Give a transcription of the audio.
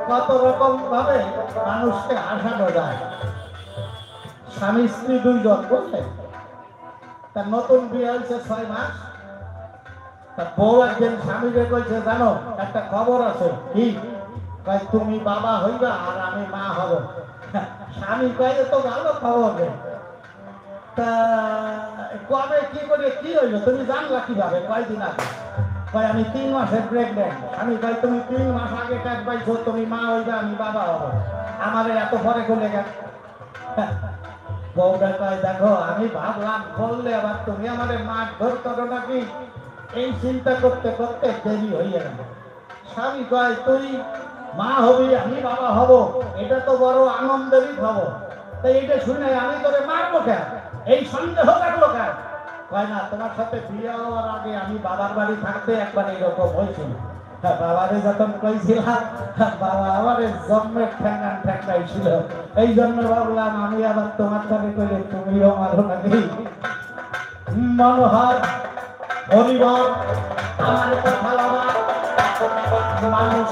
কত রকম ভাবে মানুষকে হাসানো যায়। স্বামী স্ত্রী দুইজন, বুঝলেন? তার নতুন বিয়ে হয়েছে 6 মাস। তার বউ একদিন স্বামীকে কইছে, জানো একটা খবর আছে। কি? কয় তুমি বাবা হইবা আর আমি মা হব। স্বামী কয়ে তো ভালো খবর রে। তা কবে কি করে কি হইলো তুমি জানলা কিভাবে? কয়দিন আগে? কয় আমি 3 মাসের প্রেগনেন্ট। আমি কই তুমি 3 মাস আগে কাজ পাইছো, তুমি মা হইবা আমি বাবা হব, আমারে এত পরে খুলে গেল। বউটা কয় দেখো আমি ভাবলাম বললে আবার তুমি আমাদের মাঠ ধরতে নাকি, এই চিন্তা করতে করতে দেরি হয়ে গেল। স্বামী কয় তুই মা হবি আমি বাবা হব, এটা তো বড় আনন্দেরই খবর। তাই এটা শুনে আমি তোরে মারবো কেন? এই সন্দেহ থাকলো কেন? কয় না, তোমার সাথে বিয়ে হওয়ার আগে আমি বাবার বাড়ি থাকতে একবার এরকম হয়েছিল। বাবারে যখন কইছিলাম, বাবা আমার জন্মের ঠ্যাঙ্গান ঠ্যাঙ্গাইছিল। এই জন্য ভাবলাম আমি আবার তোমার সাথে কইলে তুমিও মারো নাকি। মনোহর হরিবর আমার কথা মানুষ